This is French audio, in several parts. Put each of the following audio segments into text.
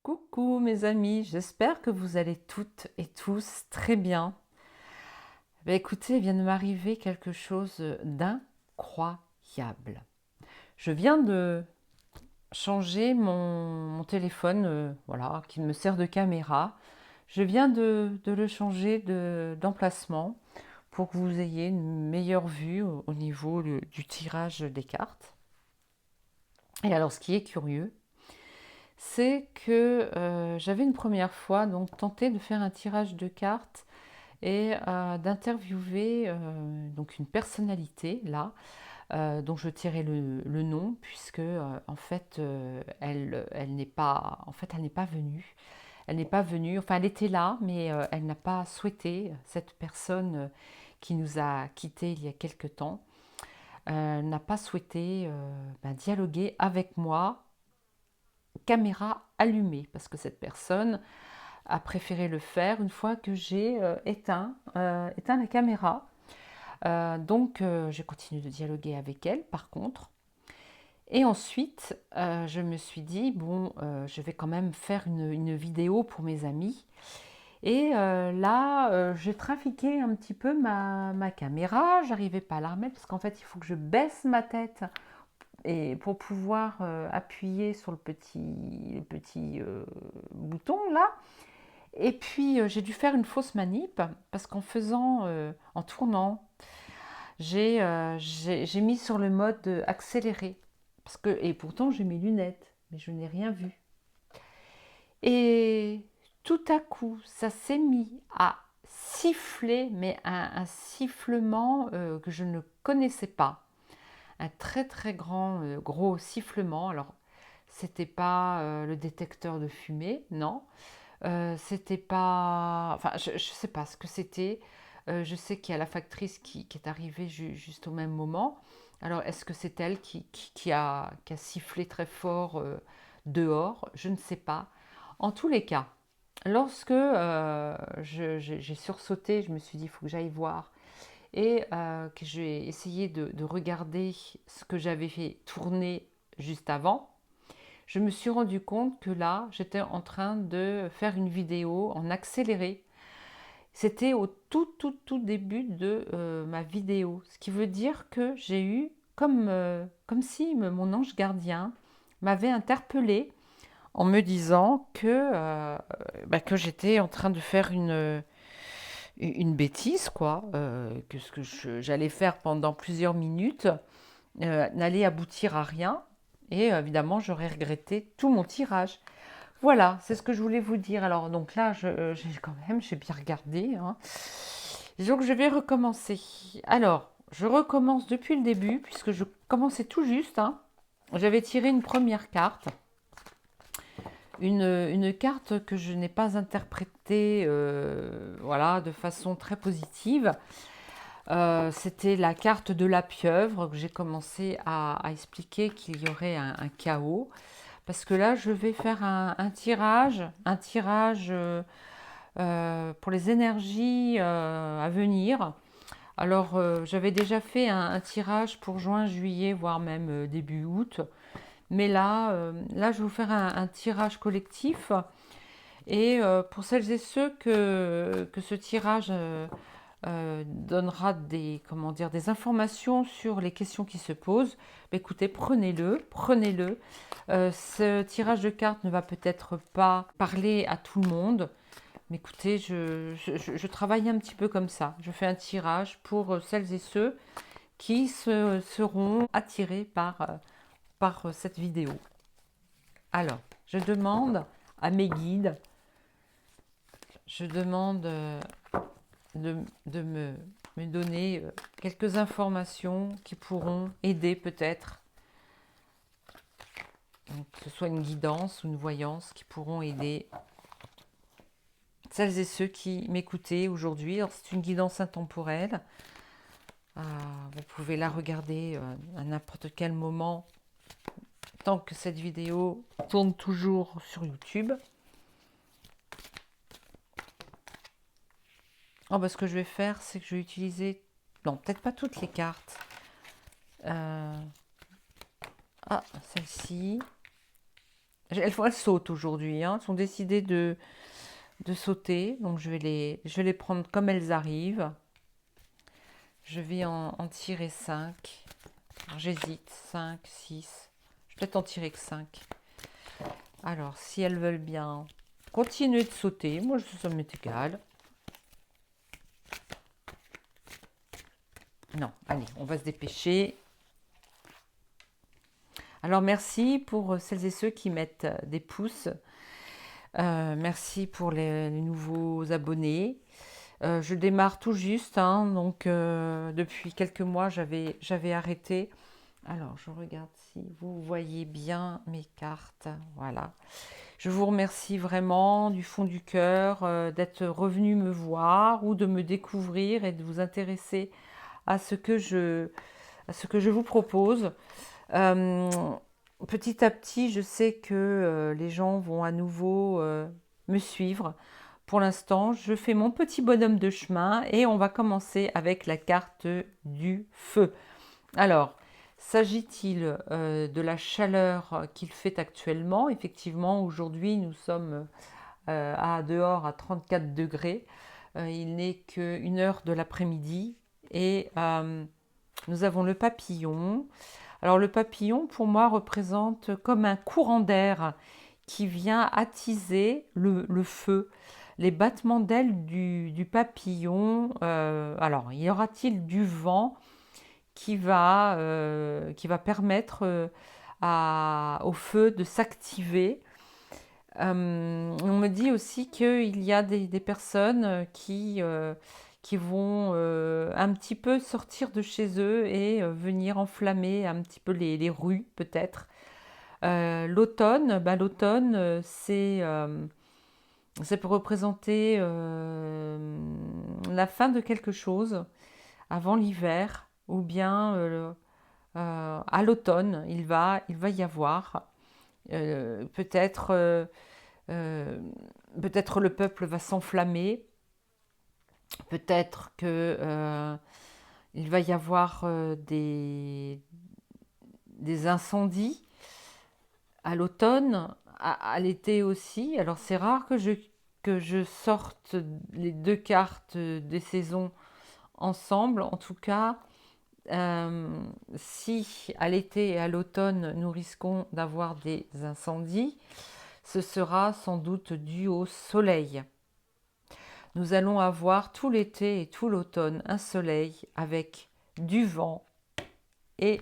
Coucou mes amis, j'espère que vous allez toutes et tous très bien. Écoutez, il vient de m'arriver quelque chose d'incroyable. Je viens de changer mon téléphone, voilà, qui me sert de caméra. Je viens de le changer d'emplacement pour que vous ayez une meilleure vue au niveau du tirage des cartes. Et alors, ce qui est curieux, c'est que j'avais une première fois donc tenté de faire un tirage de cartes et d'interviewer donc une personnalité là dont je tirais le nom puisque en fait elle n'est pas venue. Elle n'est pas venue, enfin elle était là, mais elle n'a pas souhaité, cette personne qui nous a quittés il y a quelque temps, n'a pas souhaité dialoguer avec moi caméra allumée, parce que cette personne a préféré le faire une fois que j'ai éteint la caméra. Donc j'ai continué de dialoguer avec elle par contre. Et ensuite, je me suis dit, bon, je vais quand même faire une vidéo pour mes amis. Et là, j'ai trafiqué un petit peu ma caméra. J'arrivais pas à la remettre parce qu'en fait, il faut que je baisse ma tête et pour pouvoir appuyer sur le petit bouton là. Et puis j'ai dû faire une fausse manip parce en tournant, j'ai mis sur le mode accéléré. Et pourtant j'ai mes lunettes, mais je n'ai rien vu. Et tout à coup, ça s'est mis à siffler, mais un sifflement que je ne connaissais pas. Un très très grand, gros sifflement. Alors, c'était pas le détecteur de fumée, non. C'était pas. Enfin, je ne sais pas ce que c'était. Je sais qu'il y a la factrice qui est arrivée juste au même moment. Alors, est-ce que c'est elle qui a sifflé très fort dehors? Je ne sais pas. En tous les cas, lorsque j'ai sursauté, je me suis dit, il faut que j'aille voir. Et que j'ai essayé de regarder ce que j'avais fait tourner juste avant, je me suis rendu compte que là, j'étais en train de faire une vidéo en accéléré. C'était au tout début de ma vidéo. Ce qui veut dire que j'ai eu comme si mon ange gardien m'avait interpellée en me disant que j'étais en train de faire une bêtise, quoi, que ce que j'allais faire pendant plusieurs minutes n'allait aboutir à rien. Et évidemment, j'aurais regretté tout mon tirage. Voilà, c'est ce que je voulais vous dire. Alors, donc là, j'ai bien regardé, hein. Donc, je vais recommencer. Alors, je recommence depuis le début, puisque je commençais tout juste, hein. J'avais tiré une première carte. Une carte que je n'ai pas interprétée voilà, de façon très positive. C'était la carte de la pieuvre que j'ai commencé à expliquer qu'il y aurait un chaos. Parce que là, je vais faire un tirage pour les énergies à venir. Alors, j'avais déjà fait un tirage pour juin, juillet, voire même début août. Mais là, je vais vous faire un tirage collectif. Et pour celles et ceux que ce tirage donnera comment dire, des informations sur les questions qui se posent, écoutez, prenez-le, prenez-le. Ce tirage de cartes ne va peut-être pas parler à tout le monde, mais écoutez, je travaille un petit peu comme ça. Je fais un tirage pour celles et ceux qui seront attirés par cette vidéo. Alors, je demande à mes guides, je demande de me donner quelques informations qui pourront aider peut-être, que ce soit une guidance ou une voyance, qui pourront aider celles et ceux qui m'écoutaient aujourd'hui. Alors, c'est une guidance intemporelle. Vous pouvez la regarder à n'importe quel moment, tant que cette vidéo tourne toujours sur YouTube. Ce que je vais faire, c'est que je vais utiliser, non, peut-être pas toutes les cartes. Celle-ci. Elles sautent aujourd'hui, hein. Elles sont décidées de sauter. Donc je vais les prendre comme elles arrivent. Je vais en tirer 5. J'hésite. 5, 6. Je vais peut-être en tirer que 5. Alors, si elles veulent bien continuer de sauter, moi ça m'est égal. Non, allez, on va se dépêcher. Alors merci pour celles et ceux qui mettent des pouces. Merci pour les nouveaux abonnés. Je démarre tout juste, hein, donc depuis quelques mois j'avais arrêté. Alors je regarde si vous voyez bien mes cartes. Voilà. Je vous remercie vraiment du fond du cœur d'être revenu me voir ou de me découvrir et de vous intéresser à ce que je vous propose. Euh, Petit à petit, je sais que les gens vont à nouveau me suivre. Pour l'instant, je fais mon petit bonhomme de chemin et on va commencer avec la carte du feu. Alors, s'agit-il de la chaleur qu'il fait actuellement? Effectivement, aujourd'hui, nous sommes dehors à 34 degrés. Il n'est qu'une heure de l'après-midi et nous avons le papillon. Alors le papillon, pour moi, représente comme un courant d'air qui vient attiser le feu. Les battements d'ailes du papillon, alors y aura-t-il du vent qui va permettre au feu de s'activer? On me dit aussi qu'il y a des personnes qui vont un petit peu sortir de chez eux et venir enflammer un petit peu les rues, peut-être. L'automne, c'est pour représenter la fin de quelque chose avant l'hiver, ou bien à l'automne, il va y avoir peut-être euh, peut-être le peuple va s'enflammer, peut-être que il va y avoir des incendies à l'automne, à l'été aussi. Alors c'est rare que je sorte les deux cartes des saisons ensemble. En tout cas, si à l'été et à l'automne nous risquons d'avoir des incendies, ce sera sans doute dû au soleil. Nous allons avoir tout l'été et tout l'automne un soleil avec du vent et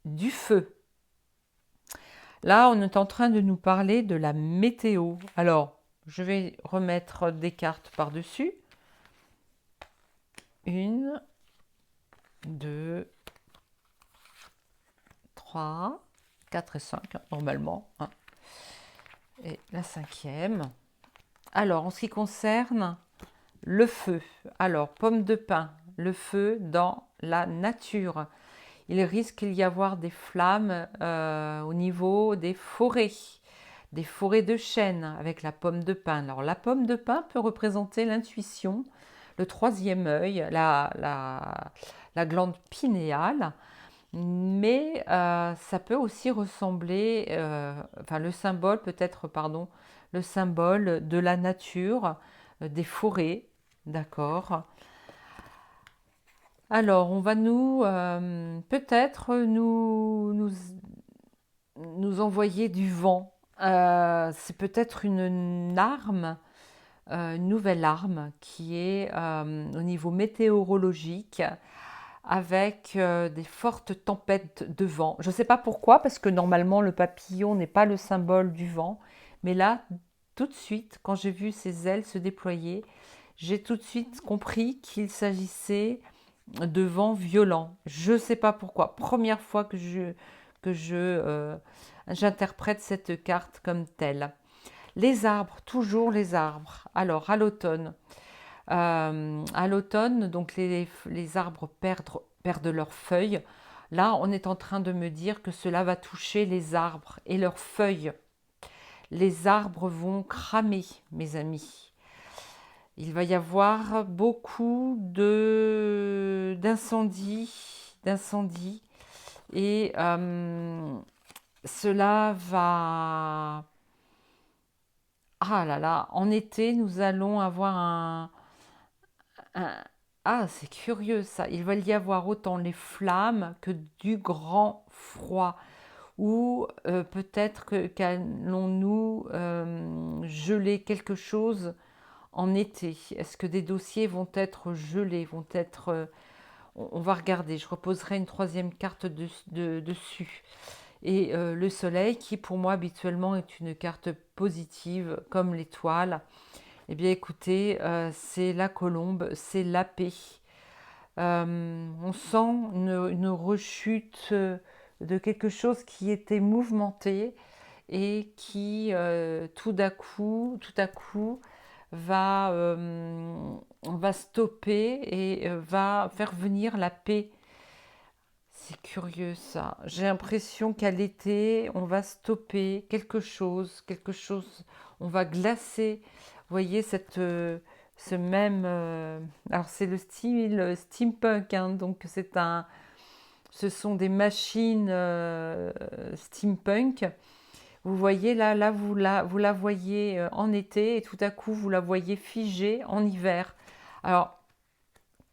du feu. Là, on est en train de nous parler de la météo. Alors, je vais remettre des cartes par-dessus. 1, 2, 3, 4 et 5, normalement. Et la cinquième. Alors, en ce qui concerne le feu. Alors, pomme de pin, le feu dans la nature. Il risque d'y y avoir des flammes au niveau des forêts de chêne avec la pomme de pin. Alors, la pomme de pin peut représenter l'intuition, le troisième œil, la glande pinéale, mais ça peut aussi ressembler, enfin le symbole peut être, pardon, le symbole de la nature, des forêts, d'accord. Alors, on va peut-être nous envoyer du vent. C'est peut-être une arme, une nouvelle arme qui est au niveau météorologique avec des fortes tempêtes de vent. Je ne sais pas pourquoi, parce que normalement le papillon n'est pas le symbole du vent, mais là, tout de suite, quand j'ai vu ses ailes se déployer, j'ai tout de suite compris qu'il s'agissait de vent violent. Je ne sais pas pourquoi. Première fois j'interprète cette carte comme telle. Les arbres, toujours les arbres. Alors, à l'automne, donc les arbres perdent leurs feuilles. Là, on est en train de me dire que cela va toucher les arbres et leurs feuilles. Les arbres vont cramer, mes amis. Il va y avoir beaucoup d'incendies et cela va Ah là là, en été, nous allons avoir un- Ah, c'est curieux ça. Il va y avoir autant les flammes que du grand froid. Ou peut-être qu'allons-nous geler quelque chose en été? Est-ce que des dossiers vont être gelés, vont être... on va regarder, je reposerai une troisième carte dessus. Et le soleil, qui pour moi habituellement est une carte positive, comme l'étoile, eh bien écoutez, c'est la colombe, c'est la paix. On sent une rechute de quelque chose qui était mouvementé et qui tout à coup va stopper et va faire venir la paix. C'est curieux ça. J'ai l'impression qu'à l'été, on va stopper quelque chose, on va glacer. Vous voyez ce même. Alors c'est le style steampunk, hein, donc ce sont des machines steampunk. Vous voyez là vous la voyez en été et tout à coup vous la voyez figée en hiver. Alors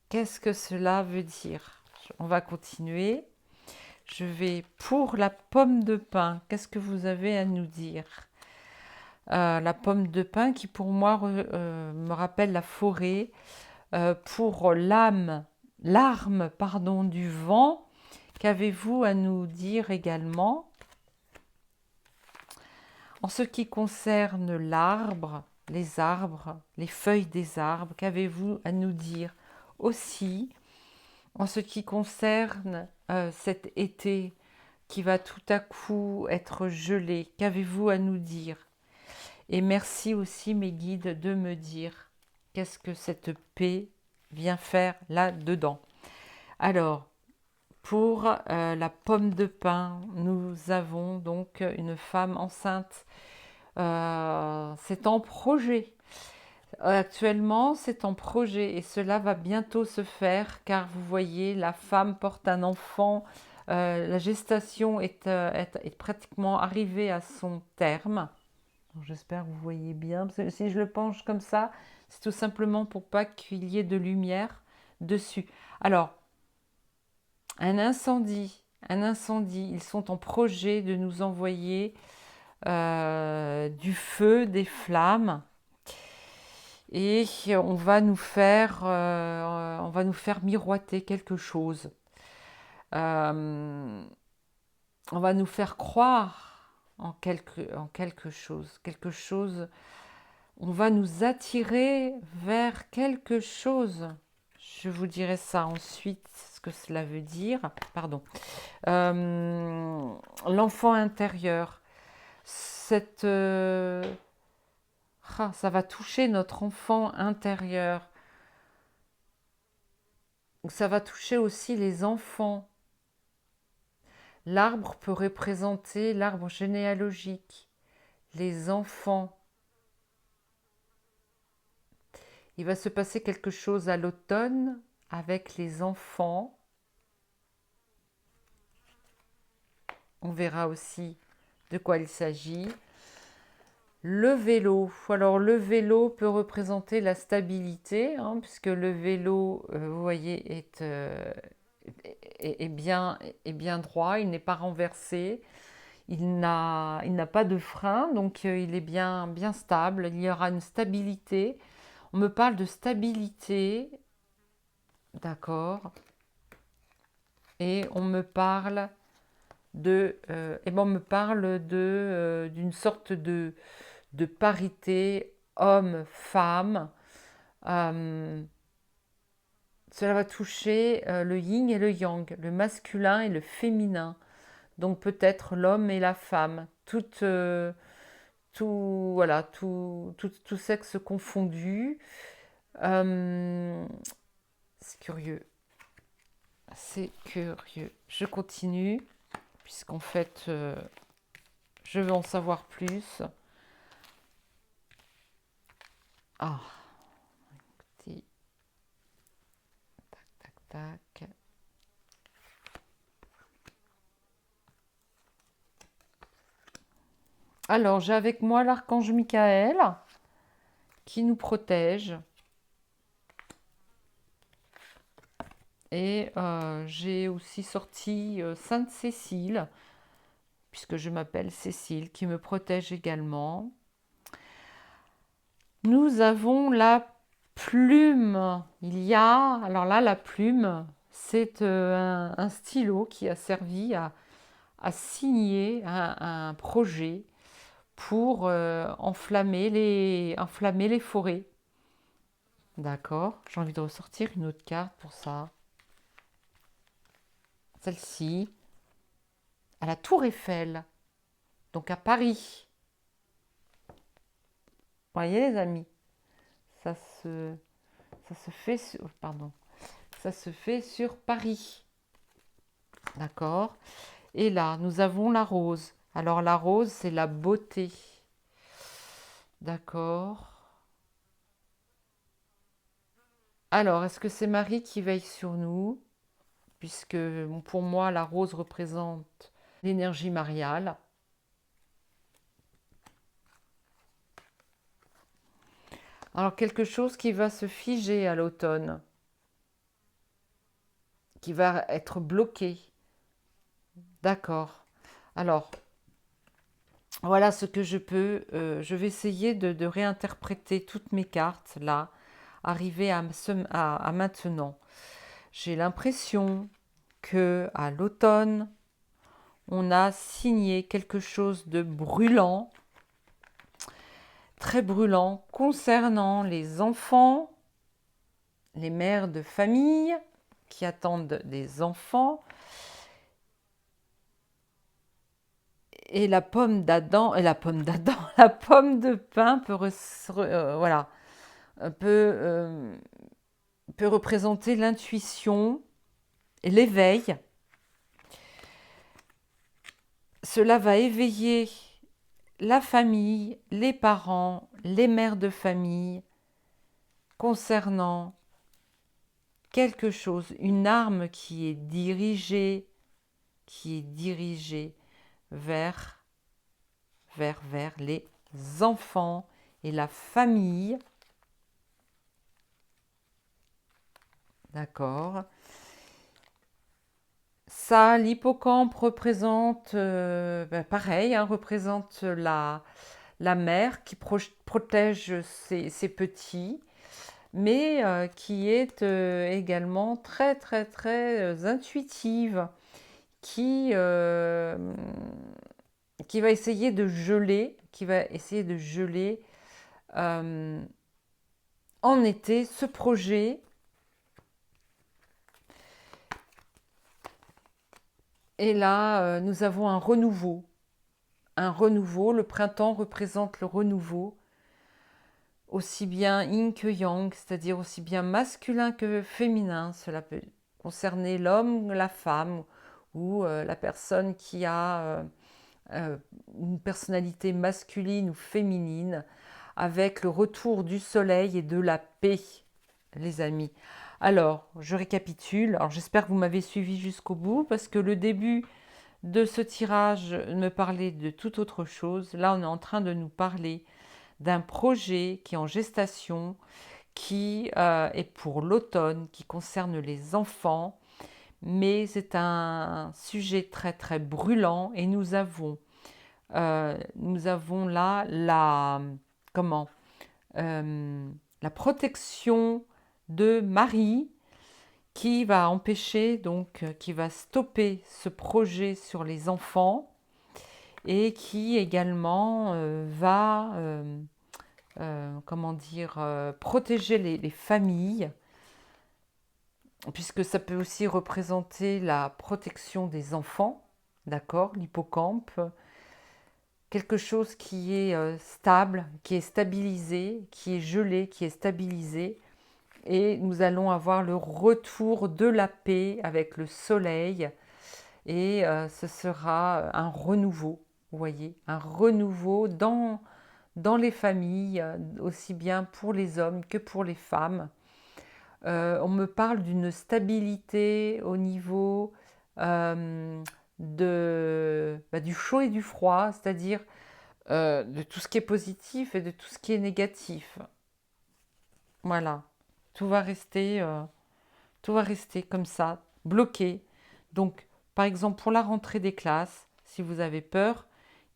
qu'est-ce que cela veut dire? On va continuer. Je vais pour la pomme de pin. Qu'est-ce que vous avez à nous dire? La pomme de pin qui pour moi me rappelle la forêt. Pour l'arme, pardon, du vent. Qu'avez-vous à nous dire également? En ce qui concerne l'arbre, les arbres, les feuilles des arbres, qu'avez-vous à nous dire aussi? En ce qui concerne cet été qui va tout à coup être gelé, qu'avez-vous à nous dire? Et merci aussi mes guides de me dire qu'est-ce que cette paix vient faire là-dedans. Alors, pour la pomme de pin, nous avons donc une femme enceinte. C'est en projet. Actuellement, c'est en projet et cela va bientôt se faire car vous voyez, la femme porte un enfant. La gestation est pratiquement arrivée à son terme. J'espère que vous voyez bien. Parce que si je le penche comme ça, c'est tout simplement pour pas qu'il y ait de lumière dessus. Alors, un incendie. Ils sont en projet de nous envoyer du feu, des flammes. Et on va nous faire miroiter quelque chose. Euh, on va nous faire croire en quelque chose. On va nous attirer vers quelque chose. Je vous dirai ça ensuite, ce que cela veut dire. Pardon. Euh, L'enfant intérieur. Ça va toucher notre enfant intérieur. Ça va toucher aussi les enfants. L'arbre peut représenter l'arbre généalogique, les enfants. Il va se passer quelque chose à l'automne avec les enfants. On verra aussi de quoi il s'agit. Le vélo. Alors le vélo peut représenter la stabilité, hein, puisque le vélo, vous voyez, est bien droit, il n'est pas renversé. Il n'a pas de frein, donc il est bien stable. Il y aura une stabilité. On me parle de stabilité, d'accord, et on me parle on me parle d'une sorte de parité homme-femme. Euh, Cela va toucher le yin et le yang, le masculin et le féminin. Donc peut-être l'homme et la femme, voilà, tout sexe confondu. Euh, c'est curieux, c'est curieux. Je continue, puisqu'en fait, je veux en savoir plus. Ah, petit, tac, tac, tac. Alors, j'ai avec moi l'archange Michael qui nous protège. Et j'ai aussi sorti Sainte Cécile, puisque je m'appelle Cécile, qui me protège également. Nous avons la plume. Il y a, alors là, la plume, c'est un stylo qui a servi à signer un projet pour enflammer les forêts. D'accord, j'ai envie de ressortir une autre carte pour ça. Celle-ci, à la Tour Eiffel, donc à Paris. Vous voyez les amis, ça se, ça se fait sur, pardon, ça se fait sur Paris. D'accord. Et là, nous avons la rose. Alors la rose, c'est la beauté. D'accord. Alors, est-ce que c'est Marie qui veille sur nous? Puisque pour moi, la rose représente l'énergie mariale. Alors, quelque chose qui va se figer à l'automne, qui va être bloqué. D'accord. Alors, voilà ce que je peux. Je vais essayer de réinterpréter toutes mes cartes là, arriver à maintenant. J'ai l'impression que à l'automne, on a signé quelque chose de brûlant, très brûlant, concernant les enfants, les mères de famille qui attendent des enfants, et la pomme d'Adam, la pomme de pin voilà, peut, peut représenter l'intuition et l'éveil. Cela va éveiller la famille, les parents, les mères de famille concernant quelque chose, une arme qui est dirigée vers, vers les enfants et la famille. D'accord. Ça, l'hippocampe représente, pareil, hein, représente la mère qui protège ses petits, mais qui est également très, très, très intuitive, qui, qui va essayer de geler, euh, en été ce projet. Et là, nous avons un renouveau. Un renouveau, le printemps représente le renouveau, aussi bien yin que yang, c'est-à-dire aussi bien masculin que féminin. Cela peut concerner l'homme, la femme ou la personne qui a une personnalité masculine ou féminine, avec le retour du soleil et de la paix, les amis. Alors, je récapitule. Alors, j'espère que vous m'avez suivi jusqu'au bout, parce que le début de ce tirage me parlait de toute autre chose. Là, on est en train de nous parler d'un projet qui est en gestation, qui est pour l'automne, qui concerne les enfants, mais c'est un sujet très très brûlant et nous avons là comment, la protection de Marie qui va empêcher, donc qui va stopper ce projet sur les enfants et qui également va comment dire, protéger les familles, puisque ça peut aussi représenter la protection des enfants, d'accord, l'hippocampe, quelque chose qui est stable, qui est stabilisé, qui est gelé, qui est stabilisé, et nous allons avoir le retour de la paix avec le soleil, et ce sera un renouveau, vous voyez, un renouveau dans les familles, aussi bien pour les hommes que pour les femmes. On me parle d'une stabilité au niveau du chaud et du froid, c'est-à-dire de tout ce qui est positif et de tout ce qui est négatif. Voilà, tout va rester, euh, tout va rester comme ça, bloqué. Donc, par exemple, pour la rentrée des classes, si vous avez peur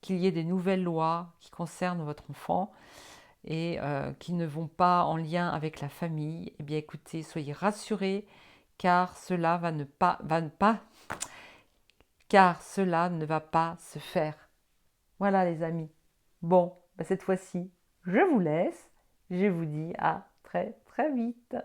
qu'il y ait des nouvelles lois qui concernent votre enfant et qui ne vont pas en lien avec la famille, eh bien écoutez, soyez rassurés car cela va ne pas, car cela ne va pas se faire. Voilà les amis. Bon, cette fois-ci, je vous laisse. Je vous dis à très très vite.